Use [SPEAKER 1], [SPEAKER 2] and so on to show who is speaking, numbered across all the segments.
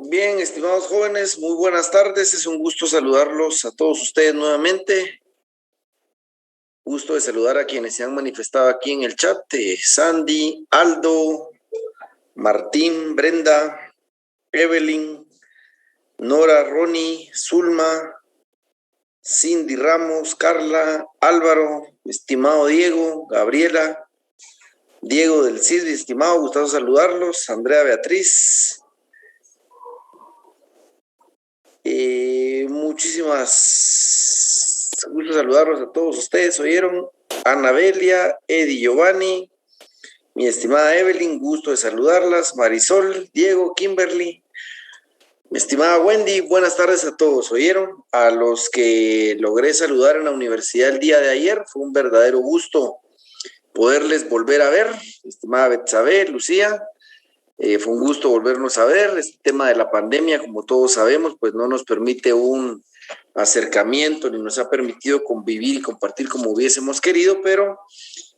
[SPEAKER 1] Bien, estimados jóvenes, muy buenas tardes. Es un gusto saludarlos a todos ustedes nuevamente. Gusto de saludar a quienes se han manifestado aquí en el chat. Sandy, Aldo, Martín, Brenda, Evelyn, Nora, Ronnie, Zulma, Cindy Ramos, Carla, Álvaro, estimado Diego, Gabriela, Diego del CISBI, estimado, gustoso saludarlos. Andrea Beatriz. Muchísimas gusto saludarlos a todos ustedes. ¿Oyeron? Anabelia, Eddie, Giovanni, mi estimada Evelyn, gusto de saludarlas. Marisol, Diego, Kimberly, mi estimada Wendy, buenas tardes a todos. ¿Oyeron? A los que logré saludar en la universidad el día de ayer, fue un verdadero gusto poderles volver a ver. Mi estimada Betsabe, Lucía, fue un gusto volvernos a ver. Este tema de la pandemia, como todos sabemos, pues no nos permite un acercamiento ni nos ha permitido convivir y compartir como hubiésemos querido, pero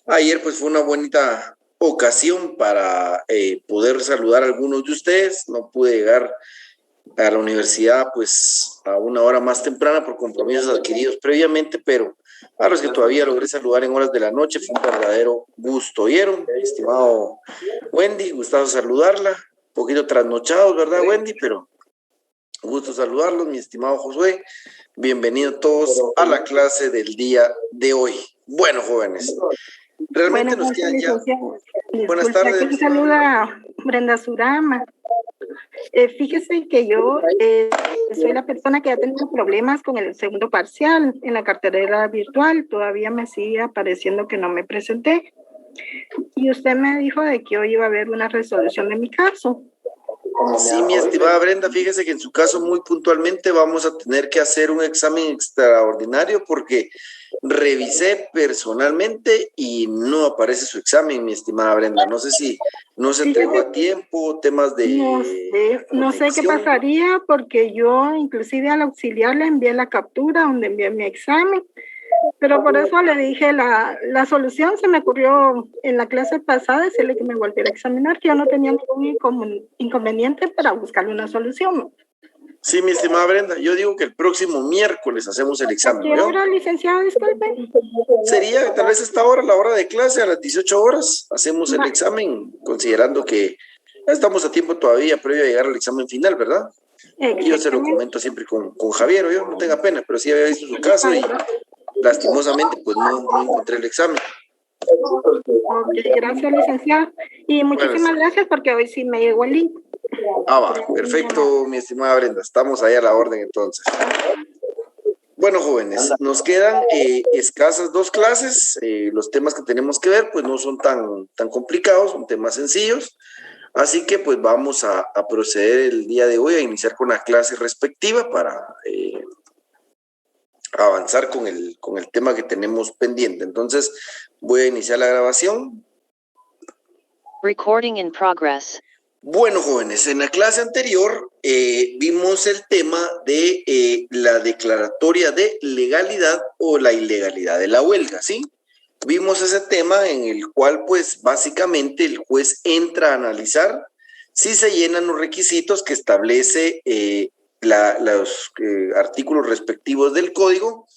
[SPEAKER 1] ayer pues fue una bonita ocasión para poder saludar a algunos de ustedes. No pude llegar a la universidad pues a una hora más temprana por compromisos adquiridos previamente, pero a los que todavía logré saludar en horas de la noche fue un verdadero gusto. ¿Oyeron? Estimado Wendy, gustoso saludarla, un poquito trasnochados, ¿verdad, Wendy? Pero gusto saludarlos, mi estimado Josué. Bienvenidos todos a la clase del día de hoy. Bueno, jóvenes, realmente nos quedan ya... Buenas tardes.
[SPEAKER 2] Aquí saluda Brenda Surama. Fíjese que yo soy la persona que ha tenido problemas con el segundo parcial en la cartera virtual. Todavía me sigue apareciendo que no me presenté. Y usted me dijo de que hoy iba a haber una resolución de mi caso.
[SPEAKER 1] Sí, mi estimada Brenda, fíjese que en su caso muy puntualmente vamos a tener que hacer un examen extraordinario porque revisé personalmente y no aparece su examen, mi estimada Brenda. No sé si no se entregó a tiempo, temas de...
[SPEAKER 2] No sé qué pasaría porque yo inclusive al auxiliar le envié la captura donde envié mi examen. Pero por eso le dije, la solución se me ocurrió en la clase pasada, decirle que me volviera a examinar, que yo no tenía ningún inconveniente para buscarle una solución.
[SPEAKER 1] Sí, mi estimada Brenda, yo digo que el próximo miércoles hacemos el examen.
[SPEAKER 2] ¿A qué hora, licenciado? Disculpe.
[SPEAKER 1] Sería tal vez esta hora, la hora de clase, a las 18 horas, hacemos el examen, considerando que estamos a tiempo todavía previo a llegar al examen final, ¿verdad? Y yo se lo comento siempre con Javier, yo no tenga pena, pero sí había visto su caso y lastimosamente pues no encontré el examen.
[SPEAKER 2] Ok, gracias, licenciado. Y muchísimas gracias porque hoy sí me llegó el link.
[SPEAKER 1] Va, perfecto, mi estimada Brenda, estamos ahí a la orden entonces. Bueno, jóvenes, nos quedan escasas 2 clases. Los temas que tenemos que ver pues no son tan complicados, son temas sencillos. Así que pues vamos a proceder el día de hoy a iniciar con la clase respectiva para avanzar con el tema que tenemos pendiente. Entonces voy a iniciar la grabación.
[SPEAKER 3] Recording in progress.
[SPEAKER 1] Bueno, jóvenes, en la clase anterior vimos el tema de la declaratoria de legalidad o la ilegalidad de la huelga, ¿sí? Vimos ese tema en el cual, pues, básicamente el juez entra a analizar si se llenan los requisitos que establece los artículos respectivos del código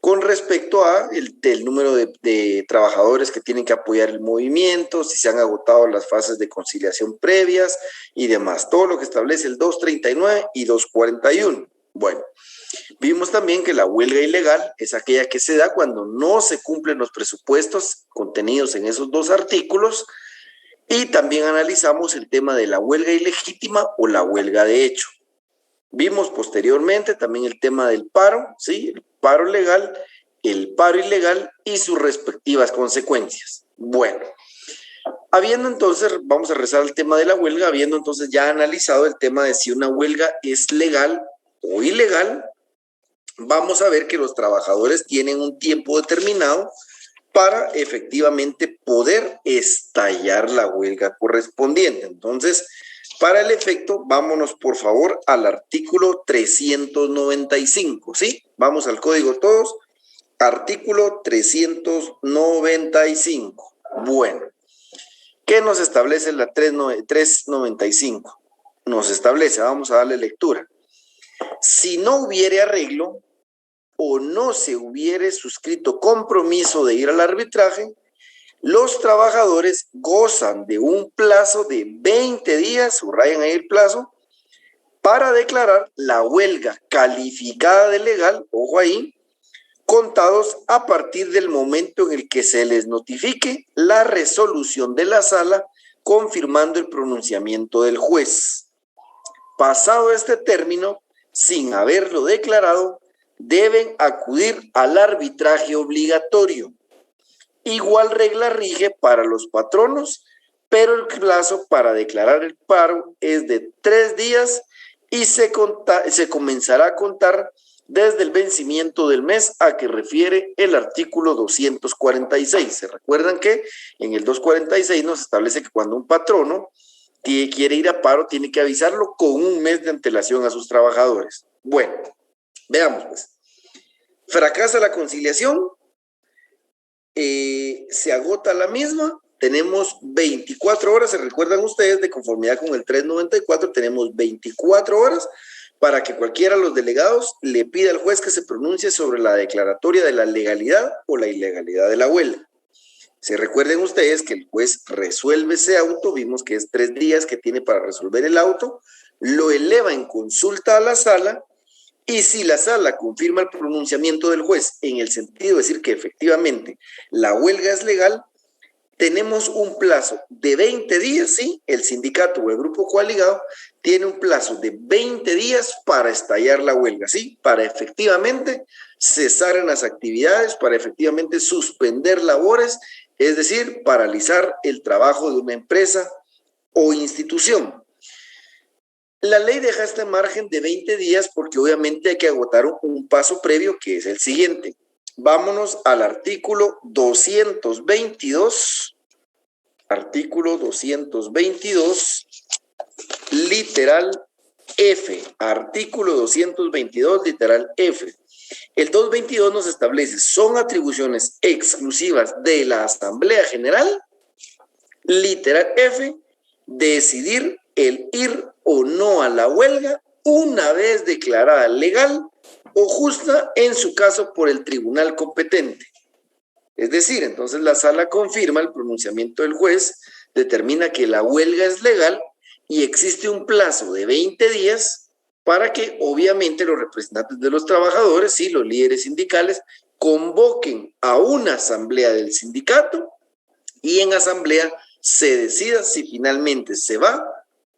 [SPEAKER 1] con respecto a el número de trabajadores que tienen que apoyar el movimiento, si se han agotado las fases de conciliación previas y demás. Todo lo que establece el 239 y 241. Bueno, vimos también que la huelga ilegal es aquella que se da cuando no se cumplen los presupuestos contenidos en esos 2 artículos. Y también analizamos el tema de la huelga ilegítima o la huelga de hecho. Vimos posteriormente también el tema del paro, ¿sí? El paro legal, el paro ilegal y sus respectivas consecuencias. Bueno, habiendo entonces, vamos a rezar el tema de la huelga, habiendo entonces ya analizado el tema de si una huelga es legal o ilegal, vamos a ver que los trabajadores tienen un tiempo determinado para efectivamente poder estallar la huelga correspondiente. Entonces, para el efecto, vámonos por favor al artículo 395, ¿sí? Vamos al código todos. Artículo 395. Bueno, ¿qué nos establece la 395? nos establece, vamos a darle lectura. Si no hubiere arreglo o no se hubiere suscrito compromiso de ir al arbitraje, los trabajadores gozan de un plazo de 20 días, subrayen ahí el plazo, para declarar la huelga calificada de legal, ojo ahí, contados a partir del momento en el que se les notifique la resolución de la sala confirmando el pronunciamiento del juez. Pasado este término, sin haberlo declarado, deben acudir al arbitraje obligatorio. Igual regla rige para los patronos, pero el plazo para declarar el paro es de 3 días y se comenzará a contar desde el vencimiento del mes a que refiere el artículo 246. ¿Se recuerdan que en el 246 nos establece que cuando un patrono quiere ir a paro tiene que avisarlo con un mes de antelación a sus trabajadores? Bueno, veamos pues. Fracasa la conciliación, se agota la misma, tenemos 24 horas, se recuerdan ustedes, de conformidad con el 394, tenemos 24 horas para que cualquiera de los delegados le pida al juez que se pronuncie sobre la declaratoria de la legalidad o la ilegalidad de la huelga. Se recuerden ustedes que el juez resuelve ese auto, vimos que es 3 días que tiene para resolver el auto, lo eleva en consulta a la sala, y si la sala confirma el pronunciamiento del juez en el sentido de decir que efectivamente la huelga es legal, tenemos un plazo de 20 días, ¿sí? El sindicato o el grupo coaligado tiene un plazo de 20 días para estallar la huelga, ¿sí? Para efectivamente cesar en las actividades, para efectivamente suspender labores, es decir, paralizar el trabajo de una empresa o institución. La ley deja este margen de 20 días porque obviamente hay que agotar un paso previo que es el siguiente. Vámonos al artículo 222, literal F, artículo 222, literal F. El 222 nos establece, son atribuciones exclusivas de la Asamblea General, literal F, decidir el ir o no a la huelga una vez declarada legal o justa, en su caso por el tribunal competente. Es decir, entonces la sala confirma el pronunciamiento del juez, determina que la huelga es legal y existe un plazo de 20 días para que obviamente los representantes de los trabajadores y los líderes sindicales convoquen a una asamblea del sindicato y en asamblea se decida si finalmente se va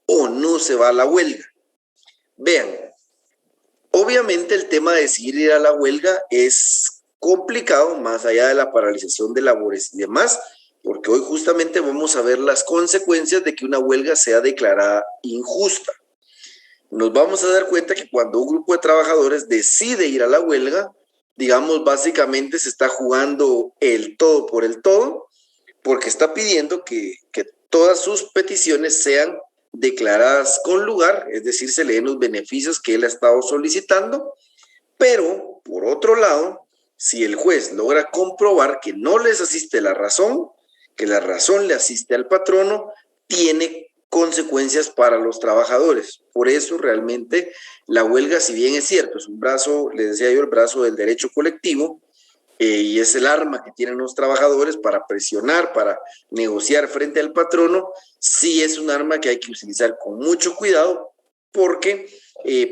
[SPEAKER 1] o no se va a la huelga. Vean, obviamente el tema de decidir ir a la huelga es complicado, más allá de la paralización de labores y demás, porque hoy justamente vamos a ver las consecuencias de que una huelga sea declarada injusta. Nos vamos a dar cuenta que cuando un grupo de trabajadores decide ir a la huelga, digamos, básicamente se está jugando el todo por el todo, porque está pidiendo que todas sus peticiones sean declaradas con lugar, es decir, se le den los beneficios que él ha estado solicitando, pero por otro lado, si el juez logra comprobar que no les asiste la razón, que la razón le asiste al patrono, tiene consecuencias para los trabajadores. Por eso realmente la huelga, si bien es cierto, es un brazo, les decía yo, el brazo del derecho colectivo, y es el arma que tienen los trabajadores para presionar, para negociar frente al patrono, sí es un arma que hay que utilizar con mucho cuidado porque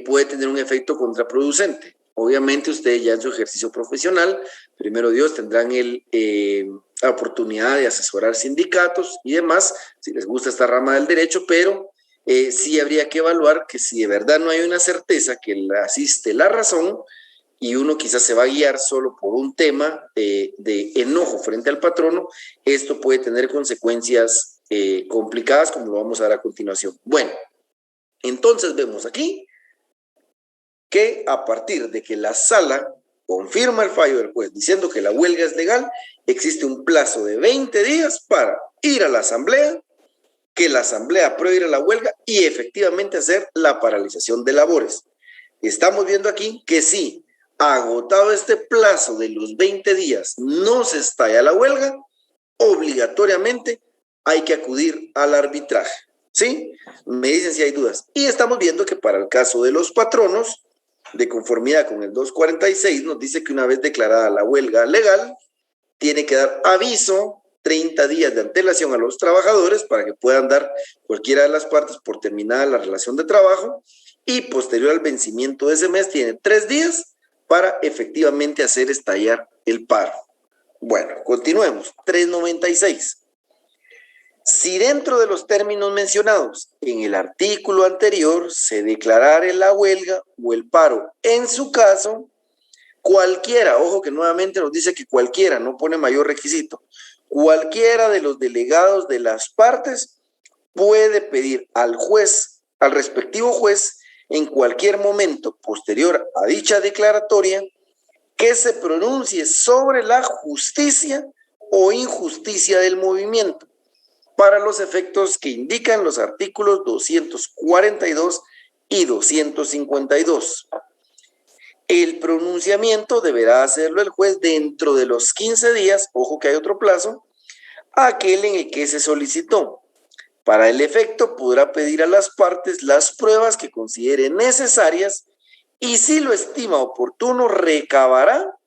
[SPEAKER 1] puede tener un efecto contraproducente. Obviamente ustedes ya en su ejercicio profesional, primero Dios, tendrán la oportunidad de asesorar sindicatos y demás, si les gusta esta rama del derecho, pero sí habría que evaluar que si de verdad no hay una certeza que le asiste la razón, y uno quizás se va a guiar solo por un tema de enojo frente al patrono, esto puede tener consecuencias complicadas, como lo vamos a ver a continuación. Bueno, entonces vemos aquí que a partir de que la sala confirma el fallo del juez diciendo que la huelga es legal, existe un plazo de 20 días para ir a la asamblea, que la asamblea apruebe ir a la huelga y efectivamente hacer la paralización de labores. Estamos viendo aquí que sí, agotado este plazo de los 20 días, no se estalla la huelga, obligatoriamente hay que acudir al arbitraje, ¿sí? Me dicen si hay dudas. Y estamos viendo que para el caso de los patronos, de conformidad con el 246, nos dice que una vez declarada la huelga legal, tiene que dar aviso 30 días de antelación a los trabajadores para que puedan dar cualquiera de las partes por terminada la relación de trabajo, y posterior al vencimiento de ese mes tiene 3 días para efectivamente hacer estallar el paro. Bueno, continuemos. 396. Si dentro de los términos mencionados en el artículo anterior se declarare la huelga o el paro, en su caso, cualquiera, ojo que nuevamente nos dice que cualquiera, no pone mayor requisito, cualquiera de los delegados de las partes puede pedir al juez, al respectivo juez, en cualquier momento posterior a dicha declaratoria, que se pronuncie sobre la justicia o injusticia del movimiento, para los efectos que indican los artículos 242 y 252. El pronunciamiento deberá hacerlo el juez dentro de los 15 días, ojo que hay otro plazo, aquel en el que se solicitó. Para el efecto podrá pedir a las partes las pruebas que considere necesarias y si lo estima oportuno recabará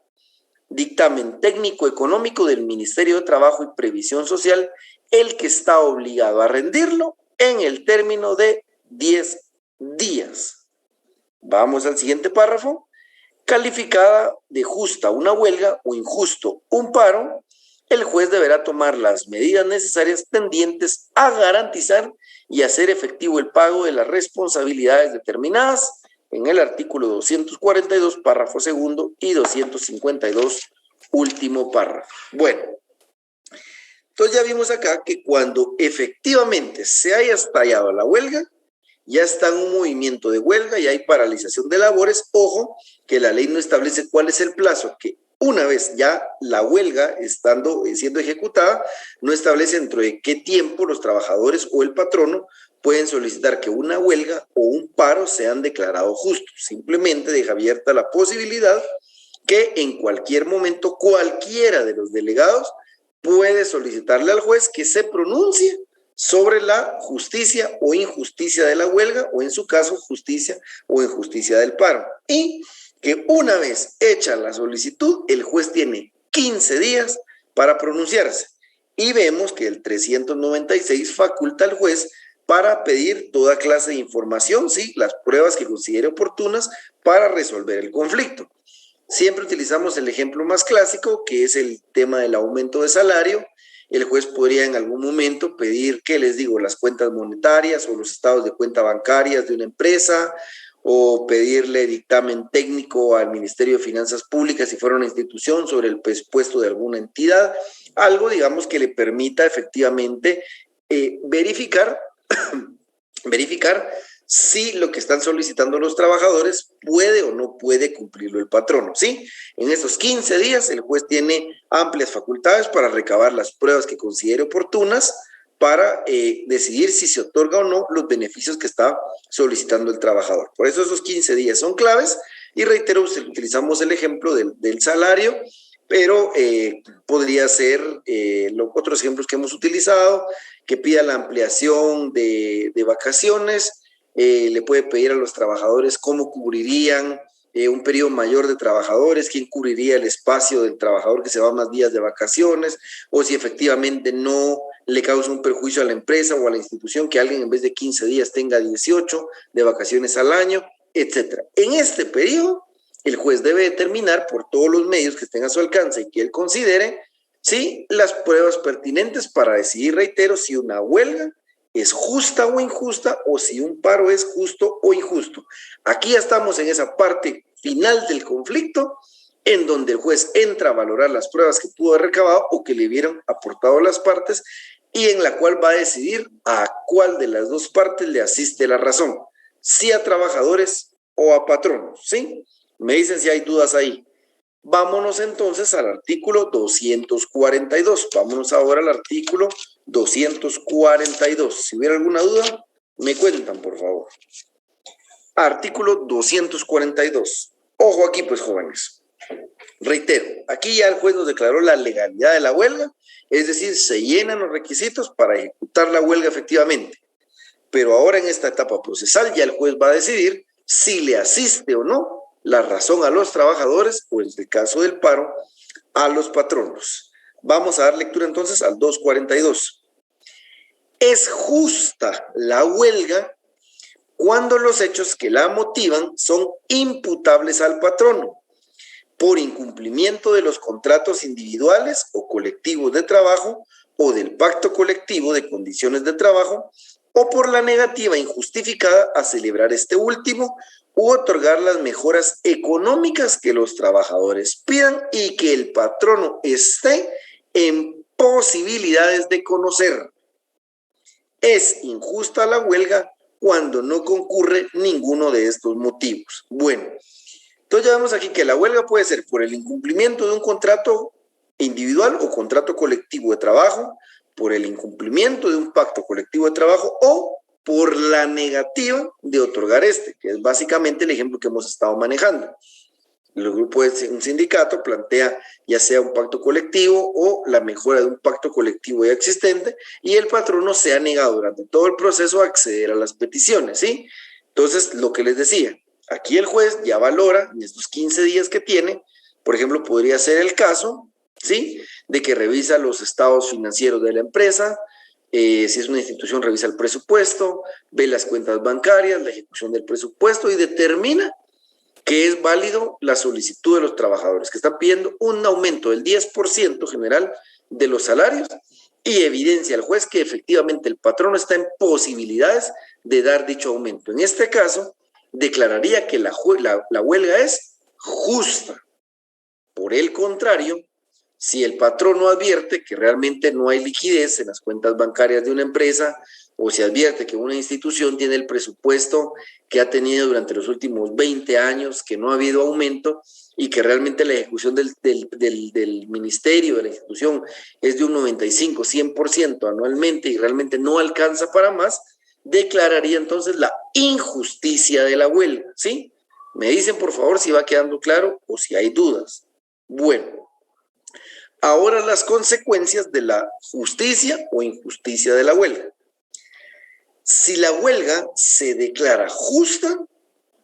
[SPEAKER 1] dictamen técnico económico del Ministerio de Trabajo y Previsión Social, el que está obligado a rendirlo en el término de 10 días. Vamos al siguiente párrafo. Calificada de justa una huelga o injusto un paro, el juez deberá tomar las medidas necesarias tendientes a garantizar y hacer efectivo el pago de las responsabilidades determinadas en el artículo 242, párrafo segundo, y 252, último párrafo. Bueno, entonces ya vimos acá que cuando efectivamente se haya estallado la huelga, ya está en un movimiento de huelga y hay paralización de labores. Ojo, que la ley no establece cuál es el plazo, que una vez ya la huelga siendo ejecutada, no establece dentro de qué tiempo los trabajadores o el patrono pueden solicitar que una huelga o un paro sean declarados justos. Simplemente deja abierta la posibilidad que en cualquier momento cualquiera de los delegados puede solicitarle al juez que se pronuncie sobre la justicia o injusticia de la huelga, o en su caso, justicia o injusticia del paro. Y que una vez hecha la solicitud, el juez tiene 15 días para pronunciarse. Y vemos que el 396 faculta al juez para pedir toda clase de información, ¿sí? Las pruebas que considere oportunas para resolver el conflicto. Siempre utilizamos el ejemplo más clásico, que es el tema del aumento de salario. El juez podría en algún momento pedir, ¿qué les digo?, las cuentas monetarias o los estados de cuenta bancarias de una empresa, o pedirle dictamen técnico al Ministerio de Finanzas Públicas si fuera una institución sobre el presupuesto de alguna entidad, algo, digamos, que le permita efectivamente verificar si lo que están solicitando los trabajadores puede o no puede cumplirlo el patrono, ¿sí? En esos 15 días el juez tiene amplias facultades para recabar las pruebas que considere oportunas para decidir si se otorga o no los beneficios que está solicitando el trabajador. Por eso esos 15 días son claves y reitero, utilizamos el ejemplo del salario, pero podría ser los otros ejemplos que hemos utilizado, que pida la ampliación de vacaciones, le puede pedir a los trabajadores cómo cubrirían un periodo mayor de trabajadores, quién cubriría el espacio del trabajador que se va más días de vacaciones, o si efectivamente no le causa un perjuicio a la empresa o a la institución que alguien en vez de 15 días tenga 18 de vacaciones al año, etc. En este periodo, el juez debe determinar por todos los medios que estén a su alcance y que él considere, ¿sí?, las pruebas pertinentes para decidir, reitero, si una huelga es justa o injusta, o si un paro es justo o injusto. Aquí ya estamos en esa parte final del conflicto, en donde el juez entra a valorar las pruebas que pudo haber recabado o que le hubieran aportado las partes, y en la cual va a decidir a cuál de las dos partes le asiste la razón, si a trabajadores o a patronos, ¿sí? Me dicen si hay dudas ahí. Vámonos entonces al artículo 242. Vámonos ahora al artículo 242. Si hubiera alguna duda, me cuentan, por favor. Artículo 242. Ojo aquí, pues, jóvenes. Reitero, aquí ya el juez nos declaró la legalidad de la huelga, es decir, se llenan los requisitos para ejecutar la huelga efectivamente. pero ahora en esta etapa procesal ya el juez va a decidir si le asiste o no la razón a los trabajadores o en el caso del paro a los patronos. Vamos a dar lectura entonces al 242. Es justa la huelga cuando los hechos que la motivan son imputables al patrono por incumplimiento de los contratos individuales o colectivos de trabajo o del pacto colectivo de condiciones de trabajo o por la negativa injustificada a celebrar este último u otorgar las mejoras económicas que los trabajadores pidan y que el patrono esté en posibilidades de conocer. Es injusta la huelga cuando no concurre ninguno de estos motivos. Bueno, entonces ya vemos aquí que la huelga puede ser por el incumplimiento de un contrato individual o contrato colectivo de trabajo, por el incumplimiento de un pacto colectivo de trabajo o por la negativa de otorgar este, que es básicamente el ejemplo que hemos estado manejando. El grupo de un sindicato plantea ya sea un pacto colectivo o la mejora de un pacto colectivo ya existente y el patrono se ha negado durante todo el proceso a acceder a las peticiones, ¿sí? Entonces, lo que les decía, aquí el juez ya valora en estos 15 días que tiene, por ejemplo, podría ser el caso, ¿sí? De que revisa los estados financieros de la empresa, si es una institución revisa el presupuesto, ve las cuentas bancarias, la ejecución del presupuesto y determina que es válido la solicitud de los trabajadores, que están pidiendo un aumento del 10% general de los salarios y evidencia al juez que efectivamente el patrono está en posibilidades de dar dicho aumento. En este caso, declararía que la huelga es justa. Por el contrario, si el patrono advierte que realmente no hay liquidez en las cuentas bancarias de una empresa o si advierte que una institución tiene el presupuesto que ha tenido durante los últimos 20 años, que no ha habido aumento y que realmente la ejecución del ministerio, de la institución, es de un 95, 100% anualmente y realmente no alcanza para más, declararía entonces la injusticia de la huelga, ¿sí? Me dicen por favor si va quedando claro o si hay dudas. Bueno, ahora las consecuencias de la justicia o injusticia de la huelga. Si la huelga se declara justa,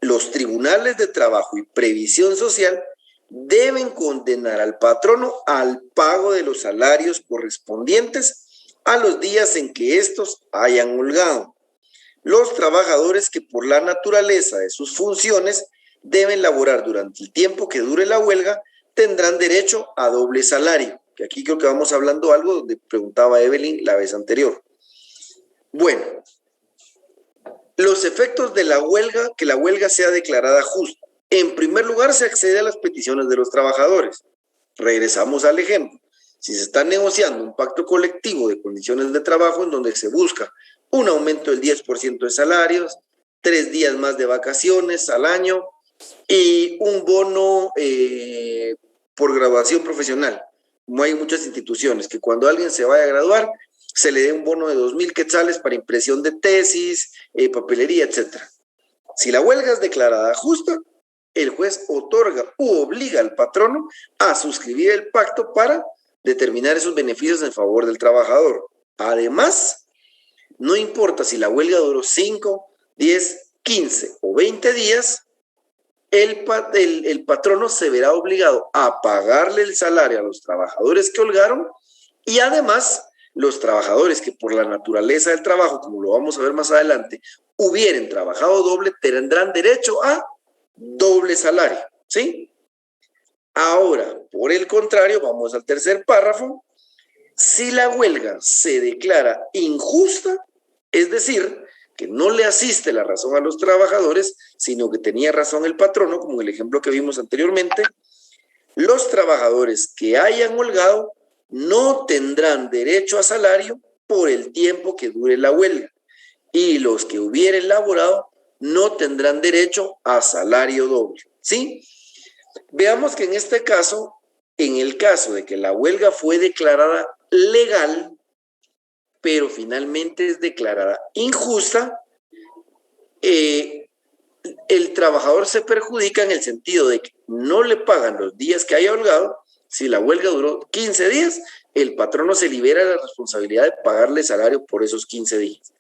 [SPEAKER 1] los tribunales de trabajo y previsión social deben condenar al patrono al pago de los salarios correspondientes a los días en que estos hayan holgado. Los trabajadores que por la naturaleza de sus funciones deben laborar durante el tiempo que dure la huelga tendrán derecho a doble salario, que aquí creo que vamos hablando algo donde preguntaba Evelyn la vez anterior. Bueno, los efectos de la huelga, que la huelga sea declarada justa. En primer lugar, se accede a las peticiones de los trabajadores. Regresamos al ejemplo. Si se está negociando un pacto colectivo de condiciones de trabajo en donde se busca un aumento del 10% de salarios, 3 días más de vacaciones al año y un bono por graduación profesional, como hay muchas instituciones, que cuando alguien se vaya a graduar, se le dé un bono de 2,000 quetzales para impresión de tesis, papelería, etc. Si la huelga es declarada justa, el juez otorga u obliga al patrono a suscribir el pacto para determinar esos beneficios en favor del trabajador. Además, no importa si la huelga duró 5, 10, 15 o 20 días, el patrono se verá obligado a pagarle el salario a los trabajadores que holgaron y además los trabajadores que por la naturaleza del trabajo, como lo vamos a ver más adelante, hubieren trabajado doble, tendrán derecho a doble salario, ¿sí? Ahora, por el contrario, vamos al tercer párrafo. Si la huelga se declara injusta, es decir, que no le asiste la razón a los trabajadores, sino que tenía razón el patrono, como el ejemplo que vimos anteriormente, los trabajadores que hayan holgado no tendrán derecho a salario por el tiempo que dure la huelga y los que hubieren laborado no tendrán derecho a salario doble, ¿sí? Veamos que en este caso, en el caso de que la huelga fue declarada legal, pero finalmente es declarada injusta, el trabajador se perjudica en el sentido de que no le pagan los días que haya holgado. Si la huelga duró 15 días, el patrono se libera de la responsabilidad de pagarle salario por esos 15 días.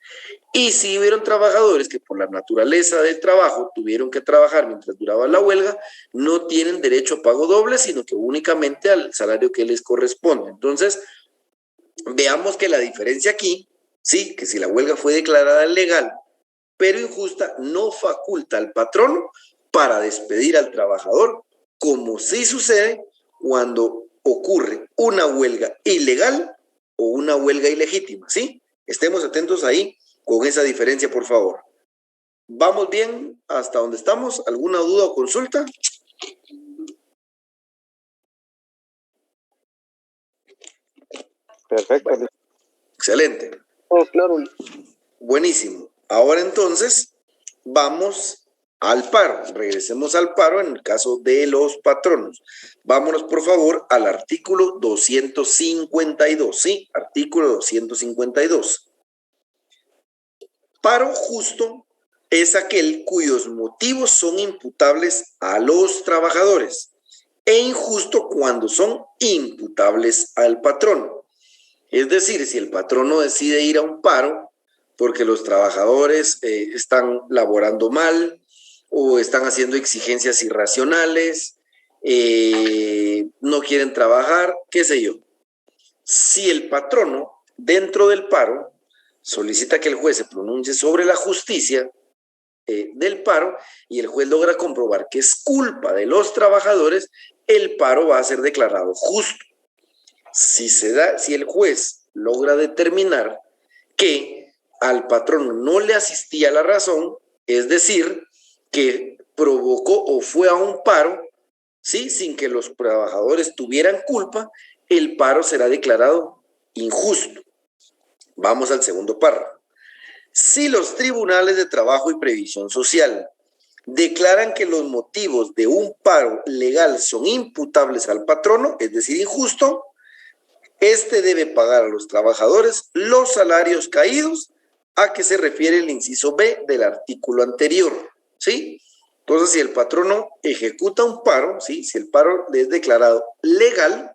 [SPEAKER 1] Y si hubieron trabajadores que por la naturaleza del trabajo tuvieron que trabajar mientras duraba la huelga, no tienen derecho a pago doble, sino que únicamente al salario que les corresponde. Entonces, veamos que la diferencia aquí, sí, que si la huelga fue declarada legal, pero injusta, no faculta al patrono para despedir al trabajador, como sí sucede cuando ocurre una huelga ilegal o una huelga ilegítima, ¿sí? Estemos atentos ahí con esa diferencia, por favor. ¿Vamos bien hasta donde estamos? ¿Alguna duda o consulta?
[SPEAKER 3] Perfecto.
[SPEAKER 1] Bueno, excelente.
[SPEAKER 3] Oh, claro.
[SPEAKER 1] Buenísimo. Ahora entonces vamos al paro. Regresemos al paro en el caso de los patronos. Vámonos por favor al artículo 252. Sí, artículo 252. Paro justo es aquel cuyos motivos son imputables a los trabajadores e injusto cuando son imputables al patrono. Es decir, si el patrono decide ir a un paro porque los trabajadores están laborando mal o están haciendo exigencias irracionales, no quieren trabajar, qué sé yo. Si el patrono, dentro del paro, solicita que el juez se pronuncie sobre la justicia del paro y el juez logra comprobar que es culpa de los trabajadores, el paro va a ser declarado justo. Si el juez logra determinar que al patrono no le asistía la razón, es decir, que provocó o fue a un paro, ¿sí?, sin que los trabajadores tuvieran culpa, el paro será declarado injusto. Vamos al segundo párrafo. Si los tribunales de trabajo y previsión social declaran que los motivos de un paro legal son imputables al patrono, es decir, injusto, este debe pagar a los trabajadores los salarios caídos a que se refiere el inciso B del artículo anterior, ¿sí? Entonces, si el patrono ejecuta un paro, ¿sí?, si el paro es declarado legal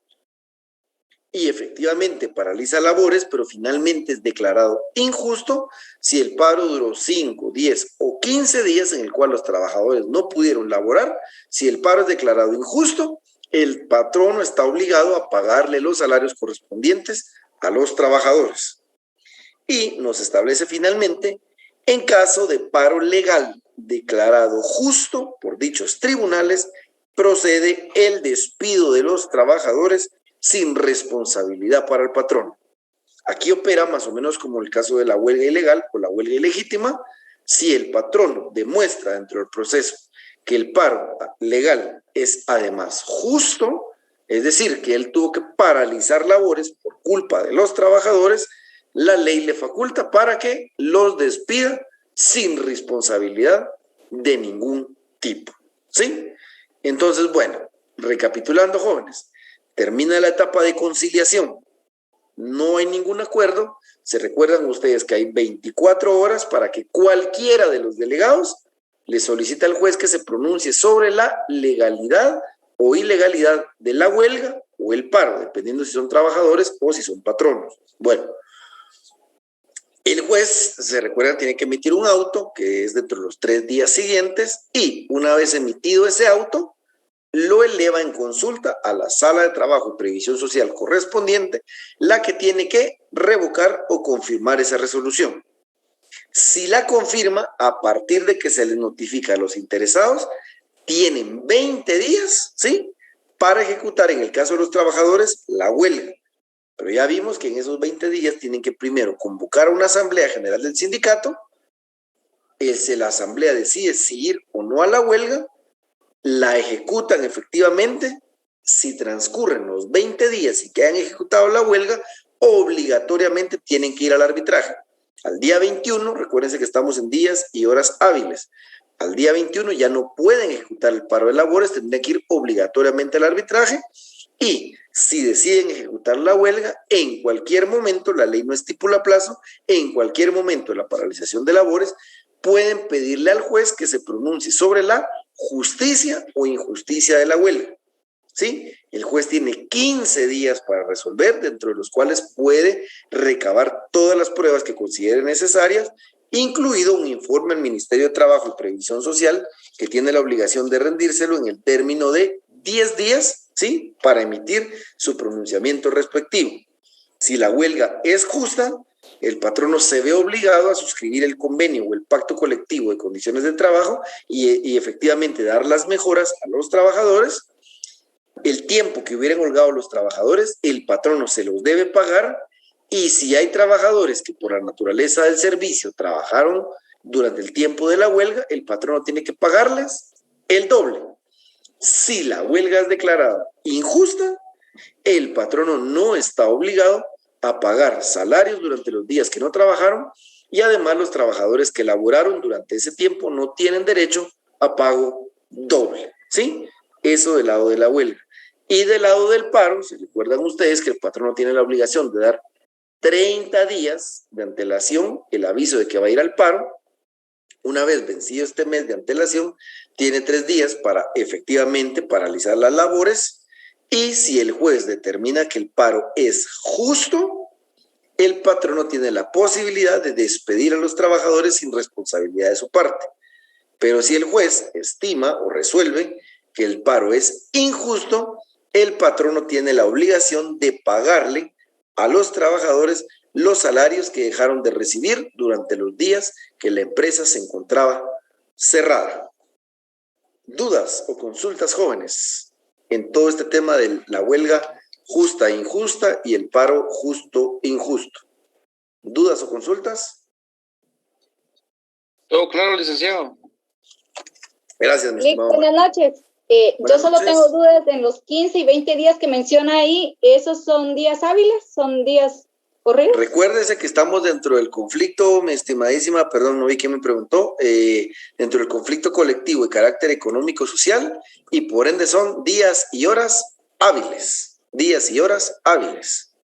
[SPEAKER 1] y efectivamente paraliza labores, pero finalmente es declarado injusto, si el paro duró 5, 10 o 15 días en el cual los trabajadores no pudieron laborar, si el paro es declarado injusto, el patrono está obligado a pagarle los salarios correspondientes a los trabajadores. Y nos establece finalmente, en caso de paro legal declarado justo por dichos tribunales, procede el despido de los trabajadores sin responsabilidad para el patrono. Aquí opera más o menos como el caso de la huelga ilegal o la huelga ilegítima. Si el patrono demuestra dentro del proceso que el paro legal es además justo, es decir, que él tuvo que paralizar labores por culpa de los trabajadores, la ley le faculta para que los despida sin responsabilidad de ningún tipo, ¿sí? Entonces, bueno, recapitulando, jóvenes, termina la etapa de conciliación, no hay ningún acuerdo, se recuerdan ustedes que hay 24 horas para que cualquiera de los delegados le solicita al juez que se pronuncie sobre la legalidad o ilegalidad de la huelga o el paro, dependiendo si son trabajadores o si son patronos. Bueno, el juez, se recuerdan, tiene que emitir un auto que es dentro de los 3 días siguientes y una vez emitido ese auto, lo eleva en consulta a la sala de trabajo y previsión social correspondiente, la que tiene que revocar o confirmar esa resolución. Si la confirma, a partir de que se les notifica a los interesados, tienen 20 días, ¿sí?, para ejecutar, en el caso de los trabajadores, la huelga. Pero ya vimos que en esos 20 días tienen que primero convocar a una asamblea general del sindicato, la asamblea decide si ir o no a la huelga, la ejecutan efectivamente. Si transcurren los 20 días y que han ejecutado la huelga, obligatoriamente tienen que ir al arbitraje. Al día 21, recuérdense que estamos en días y horas hábiles. Al día 21 ya no pueden ejecutar el paro de labores, tendrían que ir obligatoriamente al arbitraje. Y si deciden ejecutar la huelga, en cualquier momento, la ley no estipula plazo, en cualquier momento de la paralización de labores, pueden pedirle al juez que se pronuncie sobre la justicia o injusticia de la huelga. ¿sí? El juez tiene 15 días para resolver, dentro de los cuales puede recabar todas las pruebas que considere necesarias, incluido un informe al Ministerio de Trabajo y Previsión Social, que tiene la obligación de rendírselo en el término de 10 días, ¿sí? Para emitir su pronunciamiento respectivo. Si la huelga es justa, el patrono se ve obligado a suscribir el convenio o el pacto colectivo de condiciones de trabajo y efectivamente dar las mejoras a los trabajadores. El tiempo que hubieran holgado los trabajadores, el patrono se los debe pagar, y si hay trabajadores que por la naturaleza del servicio trabajaron durante el tiempo de la huelga, el patrono tiene que pagarles el doble. Si la huelga es declarada injusta, el patrono no está obligado a pagar salarios durante los días que no trabajaron, y además los trabajadores que laboraron durante ese tiempo no tienen derecho a pago doble, ¿sí? Eso del lado de la huelga. Y del lado del paro, se recuerdan ustedes que el patrono tiene la obligación de dar 30 días de antelación, el aviso de que va a ir al paro. Una vez vencido este mes de antelación, tiene 3 días para efectivamente paralizar las labores, y si el juez determina que el paro es justo, el patrono tiene la posibilidad de despedir a los trabajadores sin responsabilidad de su parte. Pero si el juez estima o resuelve que el paro es injusto, el patrono tiene la obligación de pagarle a los trabajadores los salarios que dejaron de recibir durante los días que la empresa se encontraba cerrada. ¿Dudas o consultas, jóvenes, en todo este tema de la huelga justa e injusta y el paro justo e injusto? ¿Dudas o consultas?
[SPEAKER 3] Todo claro, licenciado.
[SPEAKER 1] Gracias, mi estimado.
[SPEAKER 4] Buenas noches. Yo solo tengo dudas en los 15 y 20 días que menciona ahí. ¿Esos son días hábiles? ¿Son días corridos?
[SPEAKER 1] Recuérdese que estamos dentro del conflicto, mi estimadísima, perdón, no vi quién me preguntó, dentro del conflicto colectivo de carácter económico-social, y por ende son días y horas hábiles. Días y horas hábiles.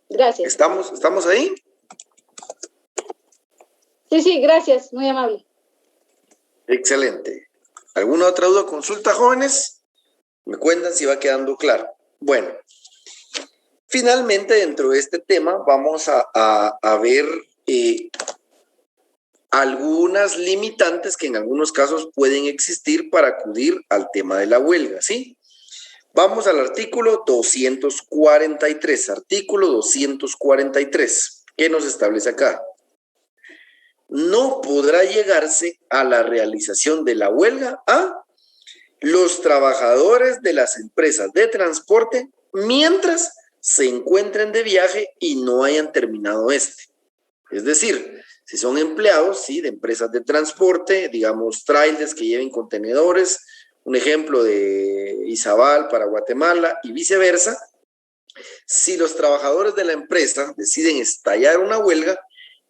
[SPEAKER 4] Gracias.
[SPEAKER 1] ¿Estamos ahí?
[SPEAKER 4] Sí, gracias, muy amable.
[SPEAKER 1] Excelente. ¿Alguna otra duda o consulta, jóvenes? Me cuentan si va quedando claro. Bueno, finalmente dentro de este tema vamos a ver algunas limitantes que en algunos casos pueden existir para acudir al tema de la huelga, ¿sí? Vamos al artículo 243. Artículo 243. ¿Qué nos establece acá? No podrá llegarse a la realización de la huelga a los trabajadores de las empresas de transporte mientras se encuentren de viaje y no hayan terminado este. Es decir, si son empleados, ¿sí?, de empresas de transporte, digamos trailers que lleven contenedores, un ejemplo de Izabal para Guatemala y viceversa, si los trabajadores de la empresa deciden estallar una huelga,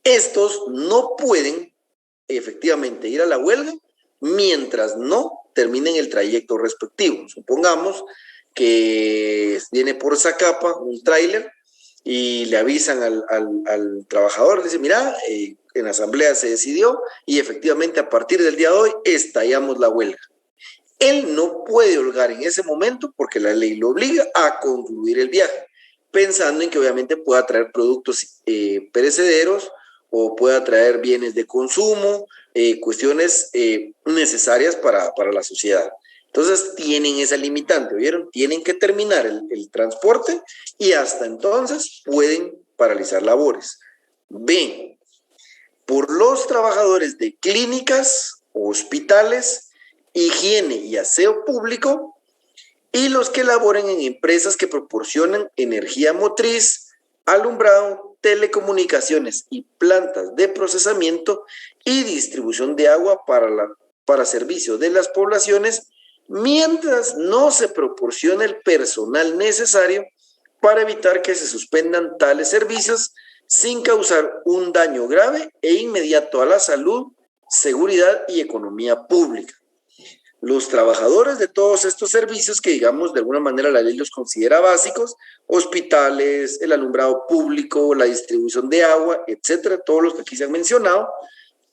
[SPEAKER 1] estos no pueden efectivamente ir a la huelga mientras no terminen el trayecto respectivo. Supongamos que viene por Zacapa un tráiler y le avisan al trabajador, dice, mira, en asamblea se decidió y efectivamente a partir del día de hoy estallamos la huelga. Él no puede holgar en ese momento porque la ley lo obliga a concluir el viaje, pensando en que obviamente pueda traer productos perecederos o pueda traer bienes de consumo, cuestiones necesarias para la sociedad. Entonces tienen esa limitante, ¿vieron? Tienen que terminar el transporte y hasta entonces pueden paralizar labores. B, por los trabajadores de clínicas, hospitales, higiene y aseo público y los que laboren en empresas que proporcionan energía motriz, alumbrado, telecomunicaciones y plantas de procesamiento y distribución de agua para servicio de las poblaciones, mientras no se proporcione el personal necesario para evitar que se suspendan tales servicios sin causar un daño grave e inmediato a la salud, seguridad y economía pública. Los trabajadores de todos estos servicios que, digamos, de alguna manera la ley los considera básicos, hospitales, el alumbrado público, la distribución de agua, etcétera, todos los que aquí se han mencionado,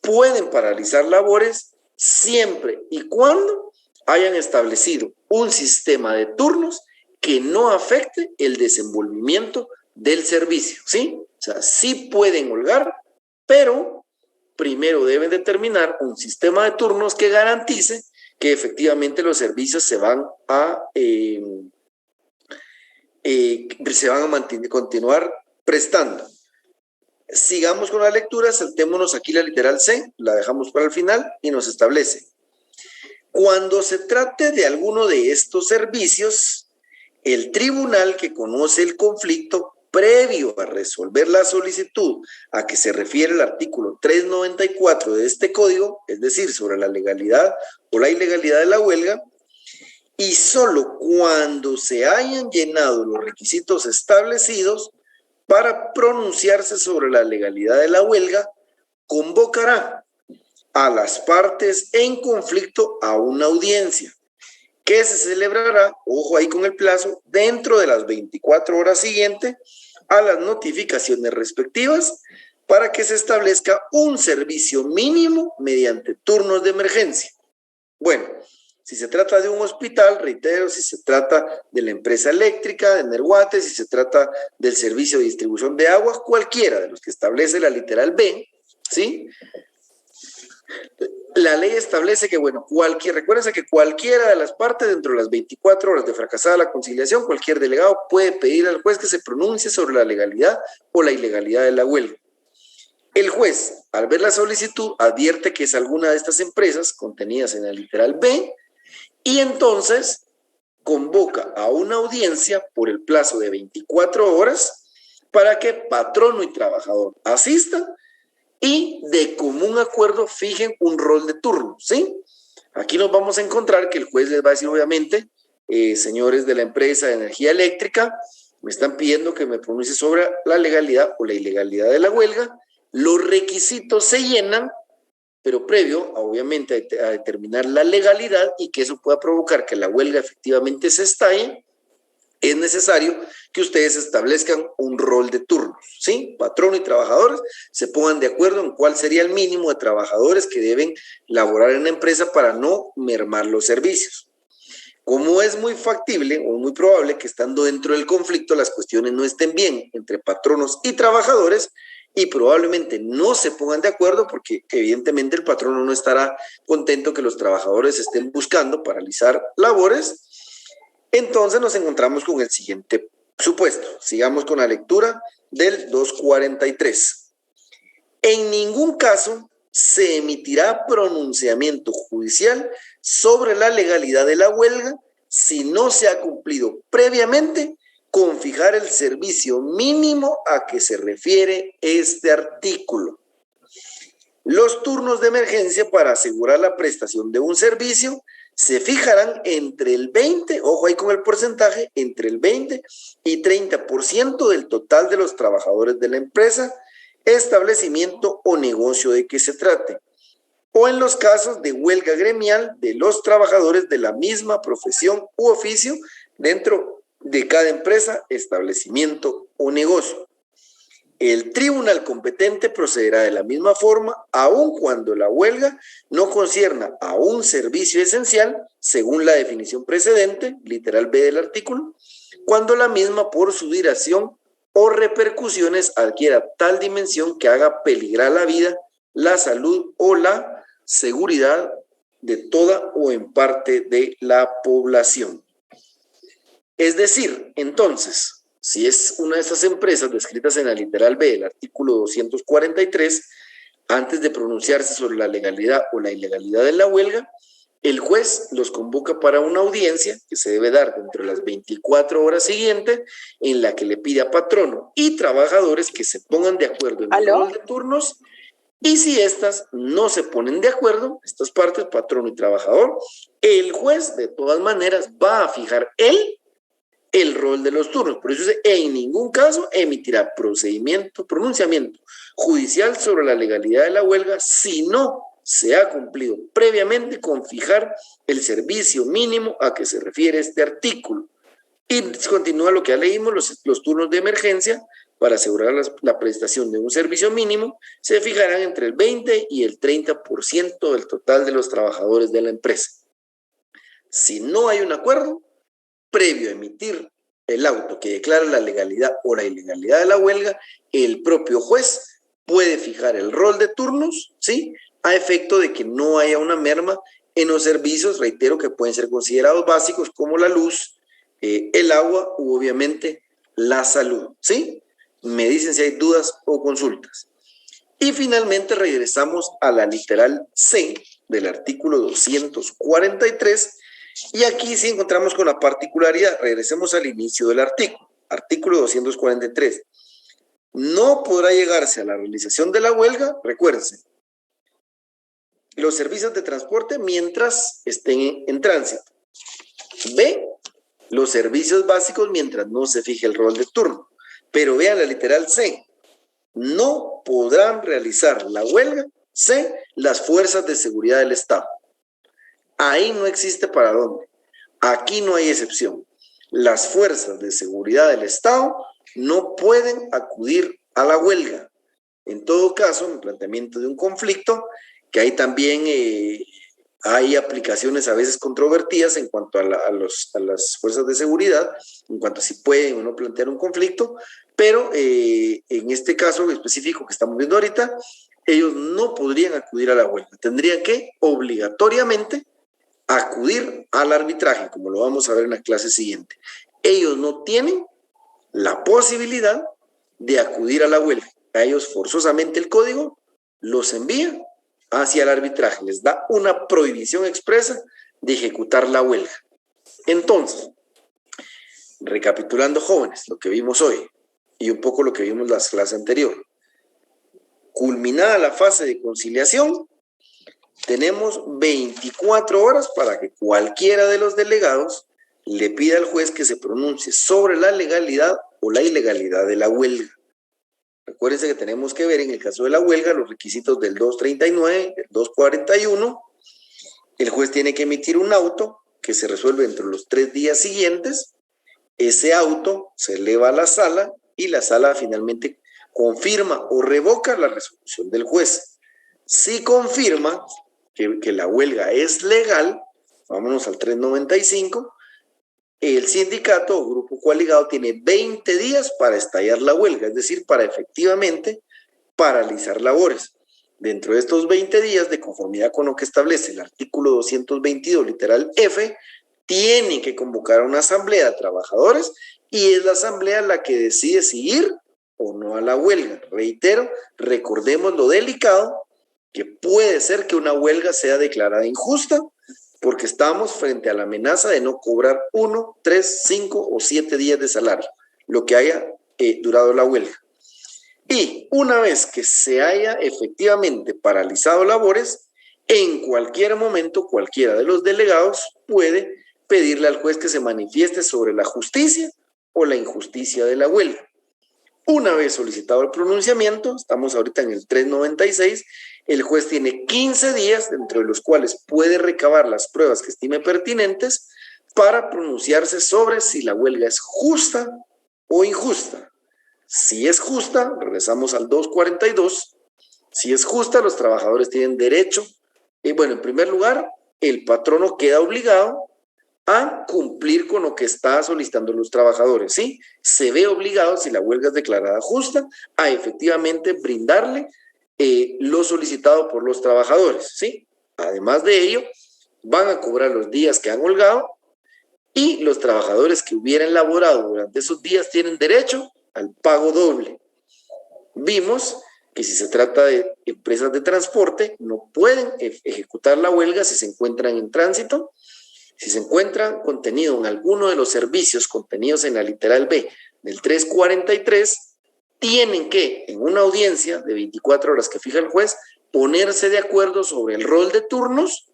[SPEAKER 1] pueden paralizar labores siempre y cuando hayan establecido un sistema de turnos que no afecte el desenvolvimiento del servicio, ¿sí? O sea, sí pueden holgar, pero primero deben determinar un sistema de turnos que garantice que efectivamente los servicios se van a continuar prestando. Sigamos con la lectura, saltémonos aquí la literal C, la dejamos para el final y nos establece: cuando se trate de alguno de estos servicios, el tribunal que conoce el conflicto previo a resolver la solicitud a que se refiere el artículo 394 de este código, es decir, sobre la legalidad o la ilegalidad de la huelga, y solo cuando se hayan llenado los requisitos establecidos para pronunciarse sobre la legalidad de la huelga, convocará a las partes en conflicto a una audiencia que se celebrará, ojo ahí con el plazo, dentro de las 24 horas siguientes a las notificaciones respectivas, para que se establezca un servicio mínimo mediante turnos de emergencia. Bueno, si se trata de un hospital, reitero, si se trata de la empresa eléctrica, de Energuate, si se trata del servicio de distribución de aguas, cualquiera de los que establece la literal B, ¿sí? La ley establece que, bueno, recuérdense que cualquiera de las partes, dentro de las 24 horas de fracasada la conciliación, cualquier delegado puede pedir al juez que se pronuncie sobre la legalidad o la ilegalidad de la huelga. El juez, al ver la solicitud, advierte que es alguna de estas empresas contenidas en la literal B y entonces convoca a una audiencia por el plazo de 24 horas para que patrono y trabajador asistan y de común acuerdo fijen un rol de turno, ¿sí? Aquí nos vamos a encontrar que el juez les va a decir, obviamente, señores de la empresa de energía eléctrica, me están pidiendo que me pronuncie sobre la legalidad o la ilegalidad de la huelga. Los requisitos se llenan, pero previo, obviamente, a determinar la legalidad y que eso pueda provocar que la huelga efectivamente se estalle, es necesario que ustedes establezcan un rol de turnos, ¿sí? Patrono y trabajadores se pongan de acuerdo en cuál sería el mínimo de trabajadores que deben laborar en la empresa para no mermar los servicios. Como es muy factible o muy probable que estando dentro del conflicto las cuestiones no estén bien entre patronos y trabajadores y probablemente no se pongan de acuerdo porque evidentemente el patrono no estará contento que los trabajadores estén buscando paralizar labores, entonces nos encontramos con el siguiente supuesto. Sigamos con la lectura del 243. En ningún caso se emitirá pronunciamiento judicial sobre la legalidad de la huelga si no se ha cumplido previamente con fijar el servicio mínimo a que se refiere este artículo. Los turnos de emergencia para asegurar la prestación de un servicio se fijarán entre el 20, ojo ahí con el porcentaje, entre el 20 y 30% del total de los trabajadores de la empresa, establecimiento o negocio de que se trate, o en los casos de huelga gremial de los trabajadores de la misma profesión u oficio dentro de cada empresa, establecimiento o negocio. El tribunal competente procederá de la misma forma, aun cuando la huelga no concierna a un servicio esencial, según la definición precedente, literal B del artículo, cuando la misma por su duración o repercusiones adquiera tal dimensión que haga peligrar la vida, la salud o la seguridad de toda o en parte de la población. Es decir, entonces, si es una de estas empresas descritas en la literal B del artículo 243, antes de pronunciarse sobre la legalidad o la ilegalidad de la huelga, el juez los convoca para una audiencia que se debe dar dentro de las 24 horas siguientes, en la que le pide a patrono y trabajadores que se pongan de acuerdo en el rol de turnos, y si estas no se ponen de acuerdo, estas partes, patrono y trabajador, el juez de todas maneras va a fijar el rol de los turnos. Por eso en ningún caso emitirá pronunciamiento judicial sobre la legalidad de la huelga si no se ha cumplido previamente con fijar el servicio mínimo a que se refiere este artículo. Y continúa lo que ya leímos, los turnos de emergencia para asegurar la prestación de un servicio mínimo se fijarán entre el 20 y el 30% del total de los trabajadores de la empresa. Si no hay un acuerdo, previo a emitir el auto que declara la legalidad o la ilegalidad de la huelga, el propio juez puede fijar el rol de turnos, ¿sí?, a efecto de que no haya una merma en los servicios, reitero, que pueden ser considerados básicos como la luz, el agua u obviamente la salud, ¿sí? Me dicen si hay dudas o consultas. Y finalmente regresamos a la literal C del artículo 243 y aquí sí encontramos con la particularidad. Regresemos al inicio del artículo 243. No podrá llegarse a la realización de la huelga, recuérdense, los servicios de transporte mientras estén en tránsito. B, los servicios básicos mientras no se fije el rol de turno. Pero vean la literal C. No podrán realizar la huelga, C, las fuerzas de seguridad del Estado. Ahí no existe para dónde. Aquí no hay excepción. Las fuerzas de seguridad del Estado no pueden acudir a la huelga. En todo caso, en el planteamiento de un conflicto, que ahí también hay aplicaciones a veces controvertidas en cuanto a las fuerzas de seguridad, en cuanto a si pueden o no plantear un conflicto, pero en este caso específico que estamos viendo ahorita, ellos no podrían acudir a la huelga, tendrían que obligatoriamente acudir al arbitraje, como lo vamos a ver en la clase siguiente. Ellos no tienen la posibilidad de acudir a la huelga. A ellos forzosamente el código los envía hacia el arbitraje, les da una prohibición expresa de ejecutar la huelga. Entonces, recapitulando, jóvenes, lo que vimos hoy y un poco lo que vimos en la clase anterior, culminada la fase de conciliación, tenemos 24 horas para que cualquiera de los delegados le pida al juez que se pronuncie sobre la legalidad o la ilegalidad de la huelga. Recuérdense que tenemos que ver en el caso de la huelga los requisitos del 239, del 241. El juez tiene que emitir un auto que se resuelve entre los 3 días siguientes. Ese auto se eleva a la sala y la sala finalmente confirma o revoca la resolución del juez. Si confirma que la huelga es legal, vámonos al 395, el sindicato o grupo coaligado tiene 20 días para estallar la huelga, es decir, para efectivamente paralizar labores. Dentro de estos 20 días, de conformidad con lo que establece el artículo 222, literal F, tiene que convocar a una asamblea de trabajadores y es la asamblea la que decide si ir o no a la huelga. Reitero, recordemos lo delicado que puede ser que una huelga sea declarada injusta porque estamos frente a la amenaza de no cobrar 1, 3, 5 o 7 días de salario, lo que haya durado la huelga. Y una vez que se haya efectivamente paralizado labores, en cualquier momento cualquiera de los delegados puede pedirle al juez que se manifieste sobre la justicia o la injusticia de la huelga. Una vez solicitado el pronunciamiento, estamos ahorita en el 396, el juez tiene 15 días, dentro de los cuales puede recabar las pruebas que estime pertinentes para pronunciarse sobre si la huelga es justa o injusta. Si es justa, regresamos al 242, si es justa, los trabajadores tienen derecho, bueno, en primer lugar, el patrono queda obligado a cumplir con lo que está solicitando los trabajadores, ¿sí? Se ve obligado, si la huelga es declarada justa, a efectivamente brindarle lo solicitado por los trabajadores, ¿sí? Además de ello, van a cobrar los días que han holgado y los trabajadores que hubieran laborado durante esos días tienen derecho al pago doble. Vimos que si se trata de empresas de transporte, no pueden ejecutar la huelga si se encuentran en tránsito. Si se encuentra contenido en alguno de los servicios contenidos en la literal B del 343, tienen que, en una audiencia de 24 horas que fija el juez, ponerse de acuerdo sobre el rol de turnos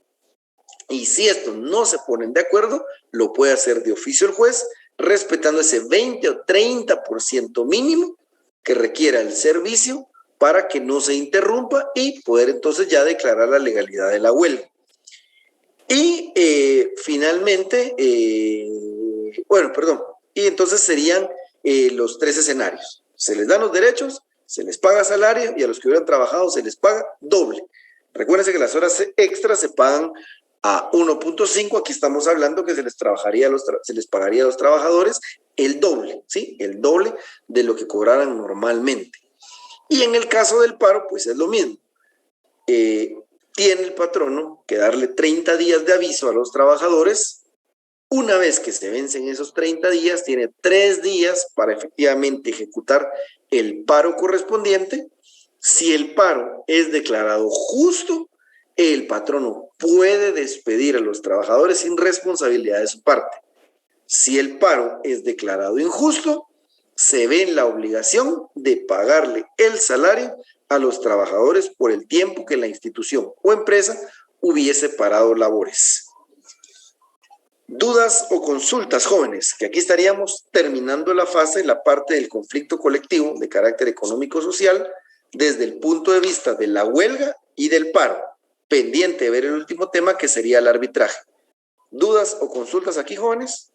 [SPEAKER 1] y si estos no se ponen de acuerdo, lo puede hacer de oficio el juez, respetando ese 20 o 30% mínimo que requiera el servicio para que no se interrumpa y poder entonces ya declarar la legalidad de la huelga. Y finalmente, y entonces serían los 3 escenarios. Se les dan los derechos, se les paga salario y a los que hubieran trabajado se les paga doble. Recuérdense que las horas extras se pagan a 1.5, aquí estamos hablando que se les pagaría a los trabajadores el doble, ¿sí? El doble de lo que cobraran normalmente. Y en el caso del paro, pues es lo mismo. Tiene el patrono que darle 30 días de aviso a los trabajadores. Una vez que se vencen esos 30 días, tiene 3 días para efectivamente ejecutar el paro correspondiente. Si el paro es declarado justo, el patrono puede despedir a los trabajadores sin responsabilidad de su parte. Si el paro es declarado injusto, se ve en la obligación de pagarle el salario a los trabajadores por el tiempo que la institución o empresa hubiese parado labores. ¿Dudas o consultas, jóvenes? Que aquí estaríamos terminando la parte del conflicto colectivo de carácter económico-social desde el punto de vista de la huelga y del paro. Pendiente de ver el último tema, que sería el arbitraje. ¿Dudas o consultas aquí, jóvenes?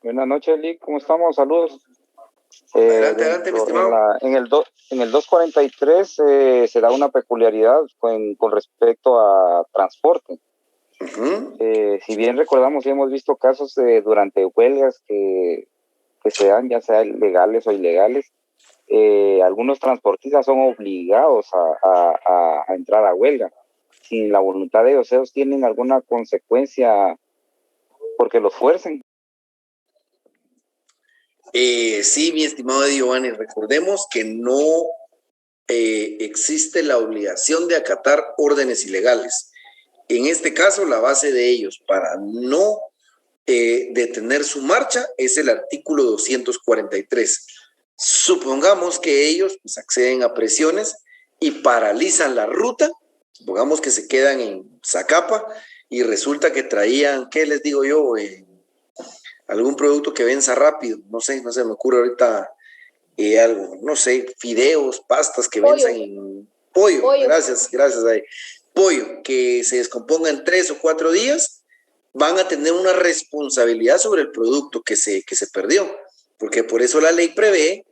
[SPEAKER 3] Buenas noches, Lee. ¿Cómo estamos? Saludos.
[SPEAKER 1] Adelante, mi estimado.
[SPEAKER 3] En el 243 se da una peculiaridad con respecto a transporte. Si bien recordamos y hemos visto casos durante huelgas que se dan, ya sea legales o ilegales, algunos transportistas son obligados a entrar a huelga. Sin la voluntad de ellos tienen alguna consecuencia porque los fuercen.
[SPEAKER 1] Sí, mi estimado Giovanni, recordemos que no existe la obligación de acatar órdenes ilegales. En este caso, la base de ellos para no detener su marcha es el artículo 243. Supongamos que ellos pues, acceden a presiones y paralizan la ruta. Supongamos que se quedan en Zacapa y resulta que traían, ¿qué les digo yo? Algún producto que venza rápido. No sé, me ocurre ahorita algo, no sé, fideos, pastas que venzan en pollo. Gracias. Pollo que se descomponga en 3 o 4 días, van a tener una responsabilidad sobre el producto que se perdió. Porque por eso la ley prevé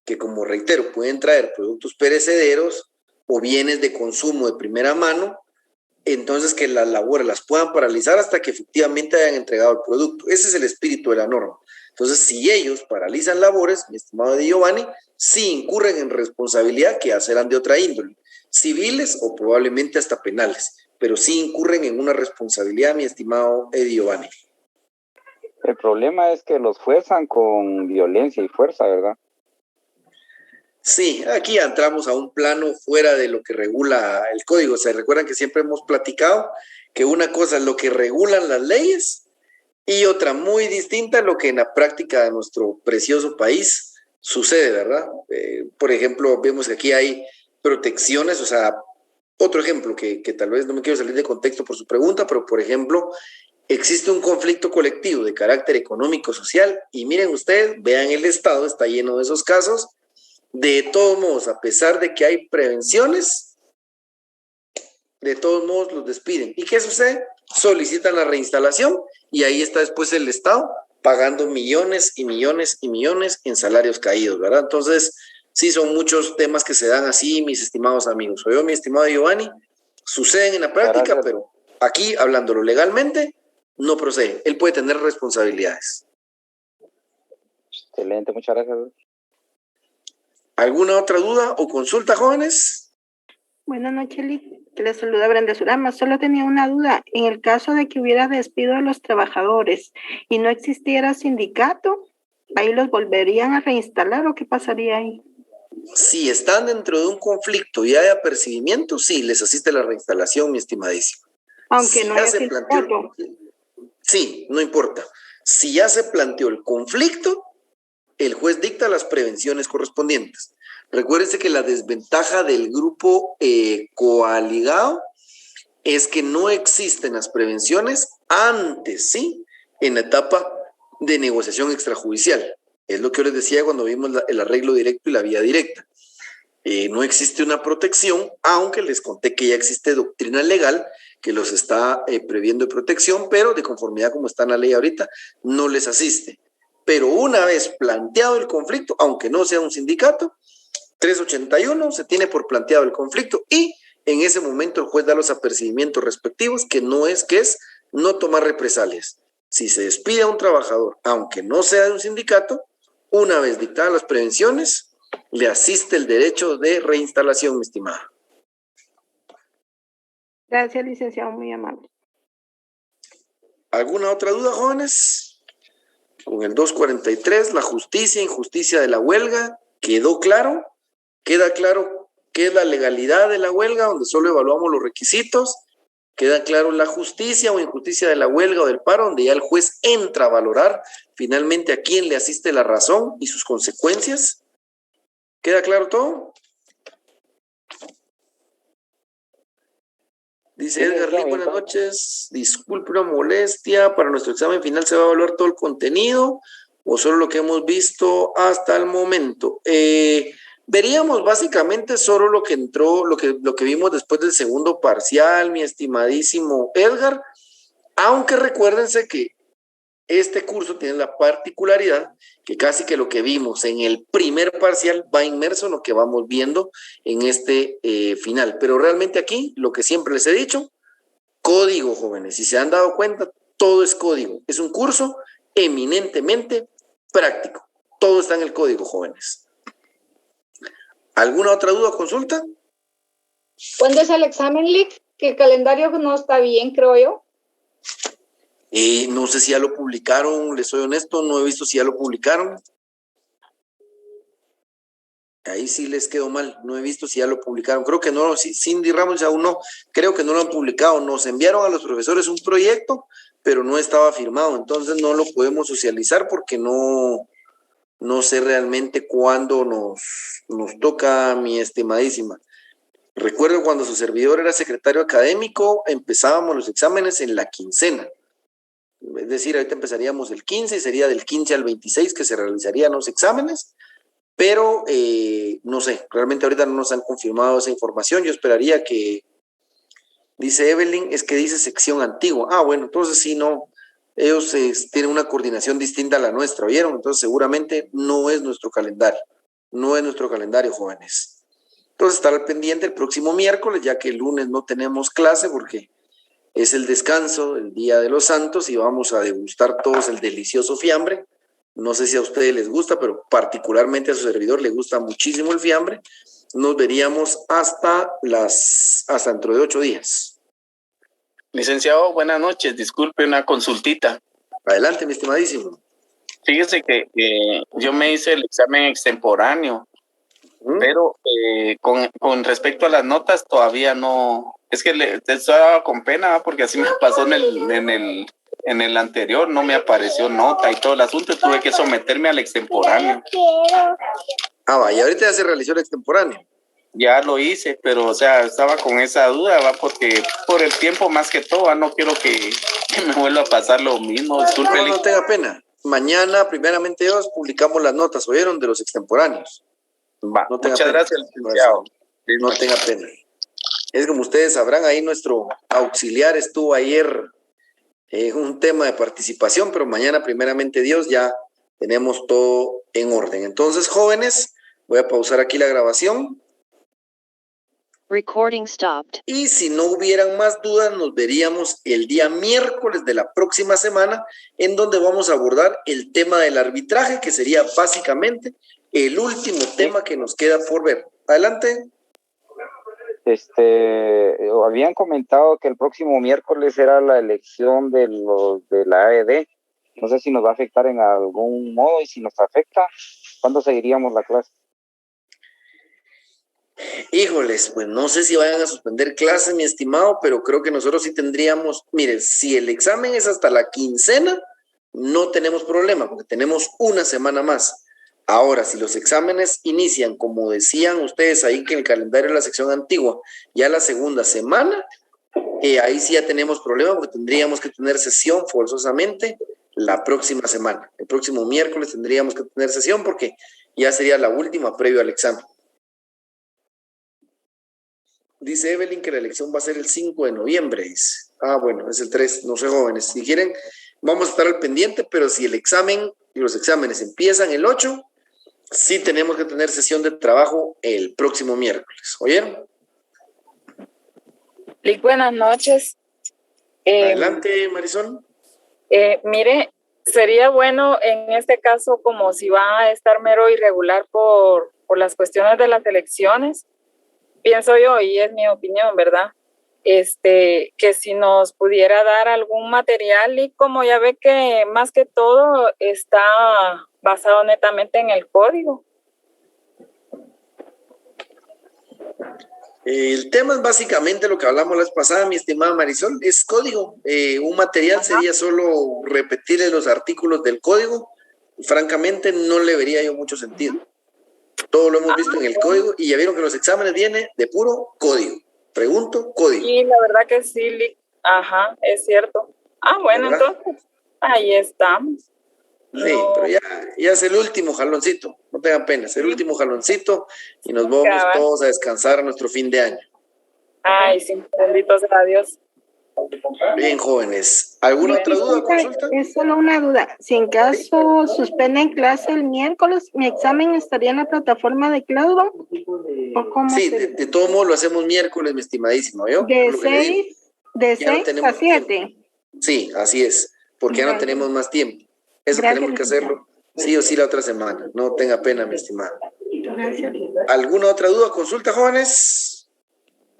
[SPEAKER 1] que, como reitero, pueden traer productos perecederos o bienes de consumo de primera mano, entonces que las labores las puedan paralizar hasta que efectivamente hayan entregado el producto. Ese es el espíritu de la norma. Entonces, si ellos paralizan labores, mi estimado de Giovanni, sí incurren en responsabilidad que ya serán de otra índole, civiles o probablemente hasta penales, pero sí incurren en una responsabilidad, mi estimado Eddie Giovanni.
[SPEAKER 3] El problema es que los fuerzan con violencia y fuerza, ¿verdad?
[SPEAKER 1] Sí, aquí entramos a un plano fuera de lo que regula el código. Se recuerdan que siempre hemos platicado que una cosa es lo que regulan las leyes y otra muy distinta lo que en la práctica de nuestro precioso país sucede, ¿verdad? Por ejemplo, vemos que aquí hay protecciones, o sea, otro ejemplo que tal vez no me quiero salir de contexto por su pregunta, pero por ejemplo, existe un conflicto colectivo de carácter económico-social y miren ustedes, vean el Estado, está lleno de esos casos. De todos modos, a pesar de que hay prevenciones, de todos modos los despiden. ¿Y qué sucede? Solicitan la reinstalación y ahí está después el Estado pagando millones y millones y millones en salarios caídos, ¿verdad? Entonces, sí son muchos temas que se dan así, mis estimados amigos. Yo, mi estimado Giovanni, suceden en la práctica, pero aquí, hablándolo legalmente, no procede. Él puede tener responsabilidades.
[SPEAKER 3] Excelente, muchas gracias.
[SPEAKER 1] ¿Alguna otra duda o consulta, jóvenes?
[SPEAKER 2] Buenas noches, Lee. Que les saluda Brenda Surama. Solo tenía una duda. En el caso de que hubiera despido de los trabajadores y no existiera sindicato, ¿ahí los volverían a reinstalar o qué pasaría ahí?
[SPEAKER 1] Si están dentro de un conflicto y hay apercibimiento, sí, les asiste la reinstalación, mi estimadísimo.
[SPEAKER 2] Aunque
[SPEAKER 1] si
[SPEAKER 2] no haya sindicato.
[SPEAKER 1] Sí, no importa. Si ya se planteó el conflicto, el juez dicta las prevenciones correspondientes. Recuérdense que la desventaja del grupo coaligado es que no existen las prevenciones antes, ¿sí? En la etapa de negociación extrajudicial. Es lo que yo les decía cuando vimos el arreglo directo y la vía directa. No existe una protección, aunque les conté que ya existe doctrina legal que los está previendo de protección, pero de conformidad como está en la ley ahorita, no les asiste. pero una vez planteado el conflicto, aunque no sea un sindicato, 381 se tiene por planteado el conflicto y en ese momento el juez da los apercibimientos respectivos, que es no tomar represalias. Si se despide a un trabajador, aunque no sea de un sindicato, una vez dictadas las prevenciones, le asiste el derecho de reinstalación, mi estimada.
[SPEAKER 2] Gracias, licenciado, muy amable.
[SPEAKER 1] ¿Alguna otra duda, jóvenes? Con el 243, la justicia, injusticia de la huelga, ¿quedó claro? ¿Queda claro qué es la legalidad de la huelga, donde solo evaluamos los requisitos? ¿Queda claro la justicia o injusticia de la huelga o del paro, donde ya el juez entra a valorar finalmente a quién le asiste la razón y sus consecuencias? ¿Queda claro todo? Dice Edgar Lee, buenas noches. Disculpe una molestia. Para nuestro examen final se va a evaluar todo el contenido o solo lo que hemos visto hasta el momento. Veríamos básicamente solo lo que entró, lo que vimos después del segundo parcial, mi estimadísimo Edgar. Aunque recuérdense que este curso tiene la particularidad que casi que lo que vimos en el primer parcial va inmerso en lo que vamos viendo en este final. Pero realmente aquí, lo que siempre les he dicho, código, jóvenes. Si se han dado cuenta, todo es código. Es un curso eminentemente práctico. Todo está en el código, jóvenes. ¿Alguna otra duda o consulta?
[SPEAKER 4] ¿Cuándo es el examen, Lick? Que el calendario no está bien, creo yo.
[SPEAKER 1] No sé si ya lo publicaron, les soy honesto, no he visto si ya lo publicaron. Ahí sí les quedó mal, no he visto si ya lo publicaron. Creo que no, Cindy Ramos aún no, creo que no lo han publicado. Nos enviaron a los profesores un proyecto, pero no estaba firmado, entonces no lo podemos socializar porque no sé realmente cuándo nos toca, mi estimadísima. Recuerdo cuando su servidor era secretario académico, empezábamos los exámenes en la quincena. Es decir, ahorita empezaríamos el 15 y sería del 15 al 26 que se realizarían los exámenes, pero no sé, realmente ahorita no nos han confirmado esa información. Yo esperaría que, dice Evelyn, es que dice sección antigua. Ah, bueno, entonces sí, no, ellos tienen una coordinación distinta a la nuestra, ¿vieron? Entonces seguramente no es nuestro calendario, jóvenes. Entonces estar al pendiente el próximo miércoles, ya que el lunes no tenemos clase porque es el descanso, el Día de los Santos, y vamos a degustar todos el delicioso fiambre. No sé si a ustedes les gusta, pero particularmente a su servidor le gusta muchísimo el fiambre. Nos veríamos hasta dentro de 8 días.
[SPEAKER 5] Licenciado, buenas noches. Disculpe, una consultita.
[SPEAKER 1] Adelante, mi estimadísimo.
[SPEAKER 5] Fíjese que yo me hice el examen extemporáneo, pero con respecto a las notas todavía no. Es que estaba con pena porque así me pasó en el anterior, no me apareció nota y todo el asunto, tuve que someterme al extemporáneo.
[SPEAKER 1] Ah, vaya, ahorita ya se realizó el extemporáneo.
[SPEAKER 5] Ya lo hice, pero o sea, estaba con esa duda, ¿va? Porque por el tiempo más que todo, no quiero que me vuelva a pasar lo mismo. Disculpe.
[SPEAKER 1] No tenga pena. Mañana, primeramente Dios, publicamos las notas, ¿oyeron? De los extemporáneos.
[SPEAKER 5] Va, no muchas gracias, licenciado.
[SPEAKER 1] No tenga pena. Es como ustedes sabrán, ahí nuestro auxiliar estuvo ayer en un tema de participación, pero mañana, primeramente Dios, ya tenemos todo en orden. Entonces, jóvenes, voy a pausar aquí la grabación.
[SPEAKER 6] Recording stopped.
[SPEAKER 1] Y si no hubieran más dudas, nos veríamos el día miércoles de la próxima semana, en donde vamos a abordar el tema del arbitraje, que sería básicamente el último tema que nos queda por ver. Adelante.
[SPEAKER 3] Habían comentado que el próximo miércoles era la elección de la AED. No sé si nos va a afectar en algún modo, y si nos afecta, ¿cuándo seguiríamos la clase?
[SPEAKER 1] Híjoles, pues no sé si vayan a suspender clases, mi estimado, pero creo que nosotros sí tendríamos, mire, si el examen es hasta la quincena, no tenemos problema, porque tenemos una semana más. Ahora, si los exámenes inician, como decían ustedes ahí que en el calendario de la sección antigua, ya la segunda semana, ahí sí ya tenemos problema, porque tendríamos que tener sesión forzosamente la próxima semana. El próximo miércoles tendríamos que tener sesión, porque ya sería la última previo al examen. Dice Evelyn que la elección va a ser el 5 de noviembre. Dice. Ah, bueno, es el 3, no sé, jóvenes. Si quieren, vamos a estar al pendiente, pero si el examen y los exámenes empiezan el 8, sí tenemos que tener sesión de trabajo el próximo miércoles. ¿Oyeron?
[SPEAKER 6] Lic, buenas noches.
[SPEAKER 1] Adelante, Marisol.
[SPEAKER 6] Mire, sería bueno en este caso, como si va a estar mero irregular por las cuestiones de las elecciones, pienso yo, y es mi opinión, ¿verdad? Que si nos pudiera dar algún material, y como ya ve que más que todo está basado netamente en el código.
[SPEAKER 1] El tema es básicamente lo que hablamos la vez pasada, mi estimada Marisol, es código. Un material sería solo repetirle los artículos del código. Francamente, no le vería yo mucho sentido. Todo lo hemos visto en el código y ya vieron que los exámenes vienen de puro código. Pregunto, código.
[SPEAKER 6] Sí, la verdad que sí, Lic. Ajá, es cierto. Bueno,
[SPEAKER 1] ¿verdad?
[SPEAKER 6] entonces, ahí estamos.
[SPEAKER 1] Sí, pero ya es el último jaloncito, no tengan pena, es el último jaloncito y nos vamos todos a descansar a nuestro fin de año.
[SPEAKER 6] Ay, sí, bendito sea Dios.
[SPEAKER 1] Bien, jóvenes. ¿Alguna otra duda o consulta?
[SPEAKER 2] Es solo una duda. Si en caso suspenden clase el miércoles, ¿mi examen estaría en la plataforma de Classroom? ¿O cómo
[SPEAKER 1] Sí, de todo modo lo hacemos miércoles, mi estimadísimo, ¿yo?
[SPEAKER 2] De 6 a 7.
[SPEAKER 1] Sí, así es, porque ya no tenemos más tiempo. Eso tenemos que hacerlo sí o sí la otra semana. No tenga pena, mi estimada.
[SPEAKER 2] Gracias.
[SPEAKER 1] ¿Alguna otra duda o consulta, jóvenes?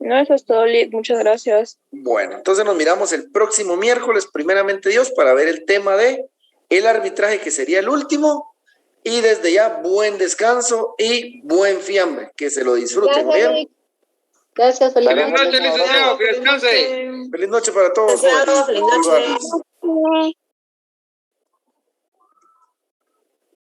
[SPEAKER 7] No, eso es todo, Lic. Muchas gracias.
[SPEAKER 1] Bueno, entonces nos miramos el próximo miércoles, primeramente Dios, para ver el tema de el arbitraje, que sería el último. Y desde ya, buen descanso y buen fiambre. Que se lo disfruten.
[SPEAKER 4] Gracias, Lic. Gracias, feliz noche.
[SPEAKER 5] Licenciado, que descanse.
[SPEAKER 1] Feliz noche para todos.
[SPEAKER 8] Feliz noche.